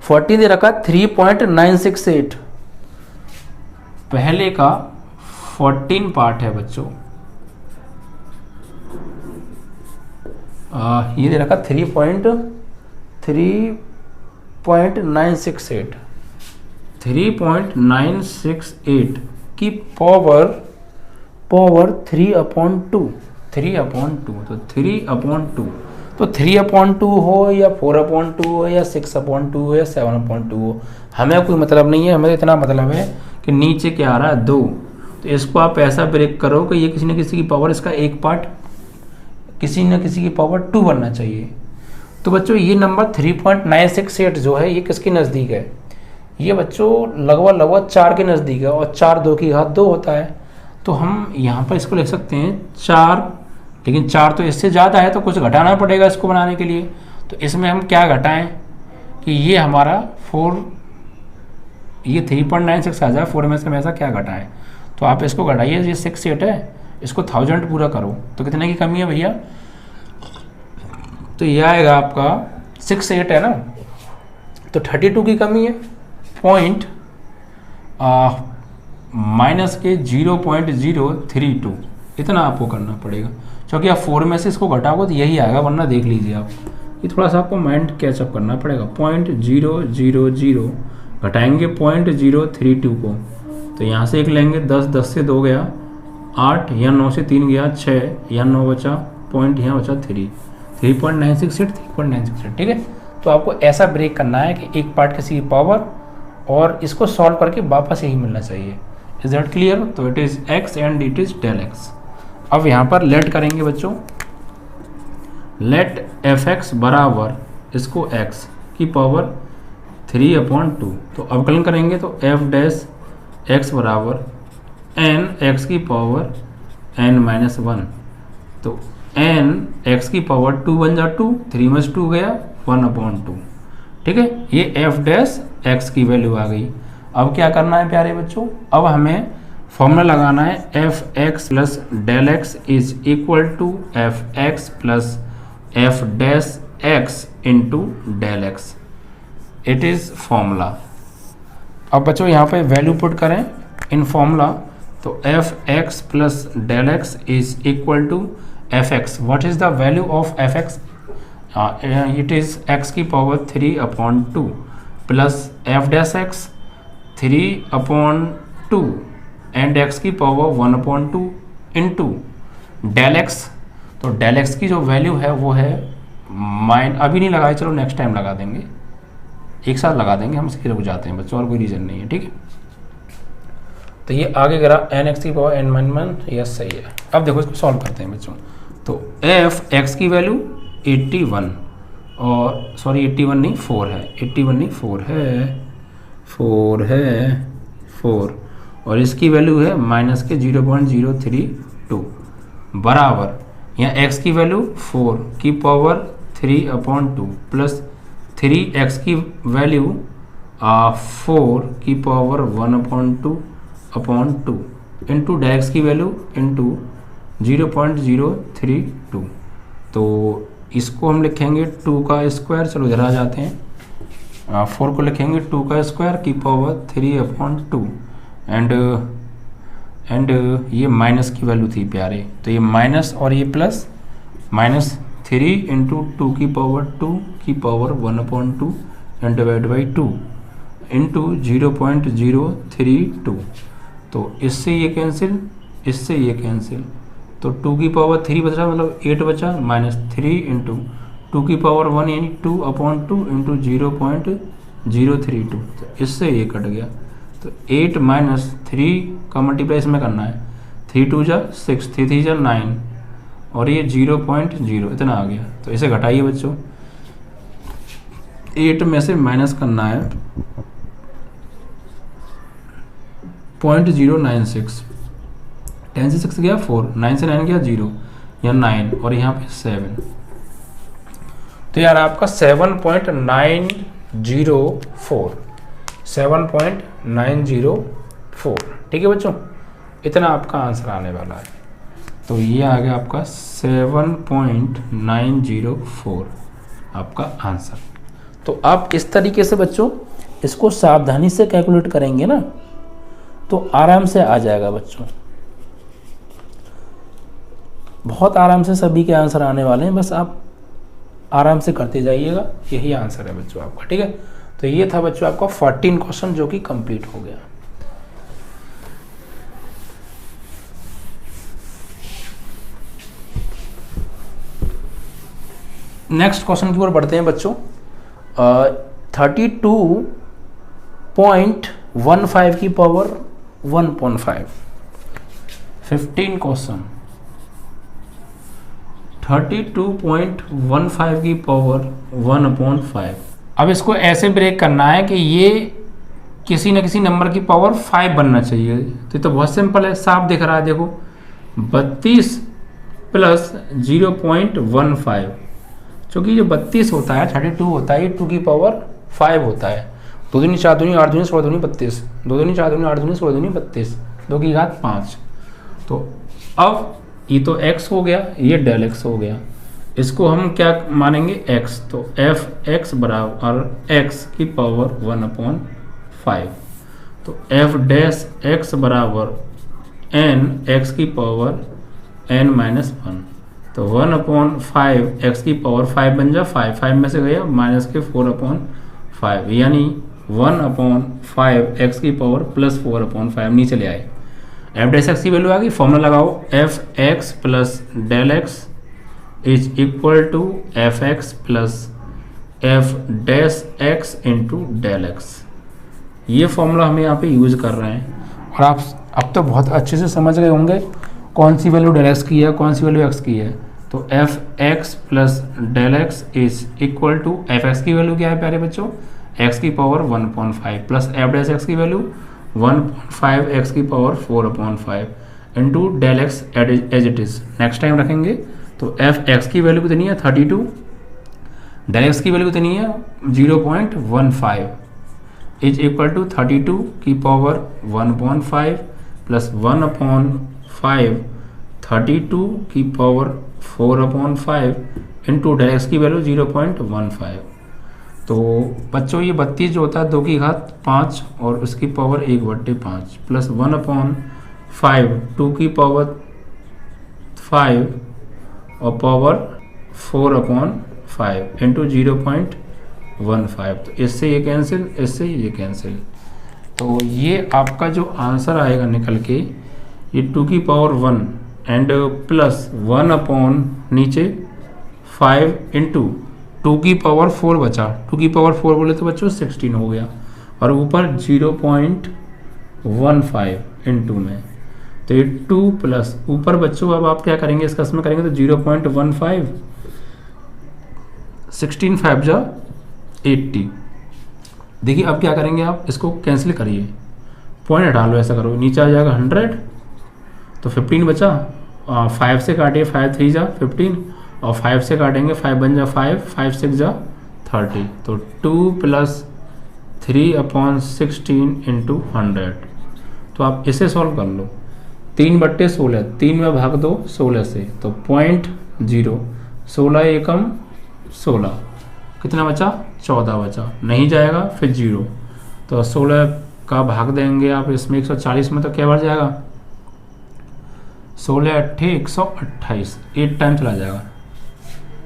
14 दे रखा 3.968, पहले का 14 पार्ट है बच्चों, ये दे रखा 3.968, 3.968 3.968 की पावर 3/2 तो 3/2 तो 3/2 हो या 4/2 हो या 6/2 हो या 7/2 हो, हमें कोई मतलब नहीं है। हमें इतना मतलब है कि नीचे क्या आ रहा है 2, तो इसको आप ऐसा ब्रेक करो कि ये किसी न किसी की पावर, इसका एक पार्ट किसी न किसी की पावर 2 बनना चाहिए। तो बच्चों ये नंबर 3.968 जो है ये किसके नज़दीक है? ये बच्चों लगभग 4 के नज़दीक है, और 4 2 की घात 2 होता है। तो हम यहाँ पर इसको लिख सकते हैं 4, लेकिन 4 तो इससे ज़्यादा है तो कुछ घटाना पड़ेगा इसको बनाने के लिए। तो इसमें हम क्या घटाएं कि ये हमारा 4, ये 3.96 आ जाए, 4 में से हम ऐसा क्या घटाएं? तो आप इसको घटाइए, ये 68 है, इसको 1000 पूरा करो तो कितने की कमी है भैया? तो ये आएगा आपका 68 है ना, तो 32 की कमी है। पॉइंट माइनस के 0.032 इतना आपको करना पड़ेगा, क्योंकि आप 4 में से इसको घटाओगे तो यही आएगा, वरना देख लीजिए आप, ये थोड़ा सा आपको माइंड कैचअप करना पड़ेगा। 0.000 घटाएंगे 0.032 को, तो यहाँ से एक लेंगे 10 से 2 गया 8, यहाँ 9 से 3 गया 6, यहाँ 9 बचा, पॉइंट यहाँ बचा 3.968 ठीक है। तो आपको ऐसा ब्रेक करना है कि एक पार्ट किसी की पावर, और इसको सॉल्व करके वापस यही मिलना चाहिए। Is that clear? तो it is x and it is del x। अब यहाँ पर लेट करेंगे बच्चों, लेट fx बराबर इसको x की पावर 3/2, तो अवकलन करेंगे तो f डैश x बराबर n x की पावर n-1, तो n x की पावर 2 बन जा 2, 3 में 2 गया 1/2 ठीक है। ये f डैश x की वैल्यू आ गई। अब क्या करना है प्यारे बच्चों, अब हमें फॉर्मूला लगाना है F x plus del x is equal to F x plus F dash x into del x. It is formula. अब बच्चों यहाँ पे वैल्यू पुट करें इन फॉर्मूला, तो f x plus del x is equal to F x. What is the value of f x? It is x की power 3/2 plus F dash x 3/2 and x की power 1/2 into del x. तो del x की जो value है वो है अभी नहीं लगाए, चलो नेक्स्ट टाइम लगा देंगे, एक साथ लगा देंगे, हम इसके रुक जाते हैं बच्चों, और कोई रीज़न नहीं है ठीक है। तो ये आगे करा एन एक्स की पावर n-1, यस सही है। अब देखो इसको सॉल्व करते हैं बच्चों। तो एफ एक्स की वैल्यू 81 और सॉरी 81 नहीं 4 है, 81 नहीं 4 है 4 और इसकी वैल्यू है माइनस के 0.032 बराबर यहाँ x की वैल्यू 4 की पावर 3/2 प्लस 3x की वैल्यू 4 की पावर 1/2 इंटू डेल की वैल्यू इंटू 0.032। तो इसको हम लिखेंगे 2 का स्क्वायर, चलो इधर आ जाते हैं, 4 को लिखेंगे 2 का स्क्वायर की पावर 3/2 एंड ये माइनस की वैल्यू थी प्यारे, तो ये माइनस और ये प्लस, माइनस 3 इंटू 2 की पावर 2 की power 1/2 and divide by 2 into 0.032। तो इससे ये कैंसिल, इससे ये कैंसिल, तो 2 की पावर 3 बचा मतलब 8 बचा, माइनस 3 इंटू 2 की पावर 1 यानी 2/2 इंटू 0.032, तो इससे ये कट गया। तो 8 माइनस 3 का मल्टीप्लाई इसमें करना है, 3 2 जा 6, 3 3 जा 9 और ये 0.0 इतना आ गया। तो इसे घटाइए बच्चों, 8 में से माइनस करना है 0.096, 10 से 6 गया 4, 9 से 9 गया 0, यहाँ 9 और यहाँ पे 7। तो यार आपका 7.904 ठीक है बच्चों, इतना आपका आंसर आने वाला है। तो ये आ गया आपका 7.904 आपका आंसर। तो आप इस तरीके से बच्चों इसको सावधानी से कैलकुलेट करेंगे ना तो आराम से आ जाएगा बच्चों, बहुत आराम से सभी के आंसर आने वाले हैं। बस आप आराम से करते जाइएगा, यही आंसर है बच्चों आपका। ठीक है, तो ये था बच्चों आपका 14 क्वेश्चन जो कि कंप्लीट हो गया। नेक्स्ट क्वेश्चन की ओर बढ़ते हैं बच्चों। 32.15 की पावर 1.5, 15 क्वेश्चन 32.15 की पावर 1/5। अब इसको ऐसे ब्रेक करना है कि ये किसी न किसी नंबर की पावर 5 बनना चाहिए। तो ये तो बहुत सिंपल है, साफ दिख रहा है, देखो 32 प्लस 0.15, क्योंकि जो 32 होता है 32 होता है 2 की पावर 5 होता है। 2 दूनी 4 दूनी 8 दूनी 16 दूनी 32, 2 दूनी 4 दूनी 8 दूनी 16 दूनी 32, 2 की घात 5। तो अब ये तो x हो गया, ये डेल x हो गया, इसको हम क्या मानेंगे x, तो f x बराबर x की पावर 1/5। तो f डैश x बराबर n x की पावर n-1, तो 1/5 x की पावर 5 बन जा 5 में से गया माइनस के 4/5, यानी 1/5 x की पावर प्लस 4/5 नीचे ले आए। एफ डैश एक्स की वैल्यू आ गई, फॉर्मूला लगाओ, F x plus del x is equal to F x plus F dash x into del x. ये फॉर्मूला हम यहाँ पे यूज कर रहे हैं और आप अब तो बहुत अच्छे से समझ गए होंगे कौन सी वैल्यू डेल एक्स की है, कौन सी वैल्यू एक्स की है। तो f x plus del x is equal to F x की वैल्यू क्या है प्यारे बच्चों, एक्स की power 1/5 plus F dash x की वैल्यू 1/5 एक्स की power 4/5 into del x as it is. Next time रखेंगे तो एफ एक्स की वैल्यू कितनी है 32, डेल एक्स की वैल्यू कितनी है 0.15 इज इक्वल टू 32 की पावर 1/5 प्लस 1/5 32 की पावर 4/5 इंटू डेल एक्स की वैल्यू 0.15। तो बच्चों ये 32 जो होता है 2 की घात 5 और उसकी पावर 1/5 प्लस 1/5 2 की पावर 5 और पावर 4/5 इंटू 0.15। तो इससे ये कैंसिल, इससे ये कैंसिल, तो ये आपका जो आंसर आएगा निकल के ये 2 की पावर 1 एंड प्लस 1 नीचे 5 इंटू 2 की पावर 4 बचा, 2 की पावर 4 बोले तो बच्चों 16 हो गया और ऊपर 0.15 इंटू में, तो ये 2 प्लस ऊपर बच्चों अब आप क्या करेंगे इसका इसमें करेंगे तो 0.15 16 5 जा 80। देखिए अब क्या करेंगे आप इसको कैंसिल करिए, पॉइंट हटा लो, ऐसा करो नीचे आ जाएगा 100, तो 15 बचा, 5 से काटिए 5 3 जा 15 और 5 से काटेंगे 5 बन जा 5 6 जा 30, तो 2 प्लस 3/16 इंटू 100। तो आप इसे सॉल्व कर लो, 3/16, 3 में भाग दो 16 से, तो 0.0, 16 एकम 16, कितना बचा 14 बचा, नहीं जाएगा फिर 0, तो 16 का भाग देंगे आप इसमें 140 में, तो क्या बढ़ जाएगा 16 8 128, 8 टाइम चला जाएगा।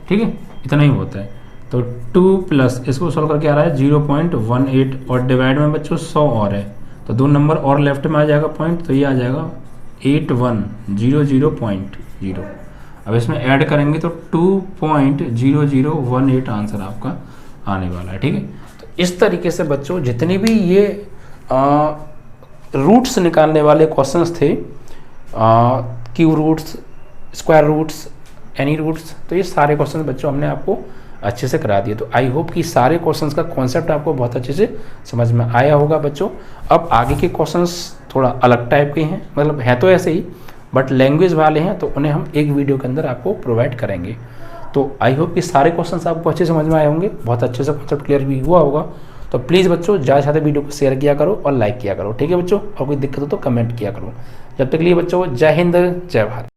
ठीक है, इतना ही होता है। तो 2 प्लस इसको सॉल्व करके आ रहा है 0.18 और डिवाइड में बच्चों 100 और है, तो 2 नंबर और लेफ्ट में आ जाएगा पॉइंट, तो ये आ जाएगा 8100.0। अब इसमें ऐड करेंगे तो 2.0018 आंसर आपका आने वाला है। ठीक है, तो इस तरीके से बच्चों जितने भी ये रूट्स निकालने वाले क्वेश्चंस थे, cube roots, square roots, any roots, तो ये सारे क्वेश्चन बच्चों हमने आपको अच्छे से करा दिए। तो आई होप कि सारे क्वेश्चंस का कॉन्सेप्ट आपको बहुत अच्छे से समझ में आया होगा बच्चों। अब आगे के क्वेश्चंस थोड़ा अलग टाइप के हैं, मतलब है तो ऐसे ही बट लैंग्वेज वाले हैं, तो उन्हें हम एक वीडियो के अंदर आपको प्रोवाइड करेंगे। तो आई होप कि सारे क्वेश्चंस आपको अच्छे समझ में आए होंगे, बहुत अच्छे से कॉन्सेप्ट क्लियर भी हुआ होगा। तो प्लीज़ बच्चों ज़्यादा से ज़्यादा वीडियो को शेयर किया करो और लाइक किया करो। ठीक है बच्चों, और कोई दिक्कत हो तो कमेंट किया करो। जब तक के लिए बच्चों जय हिंद जय भारत।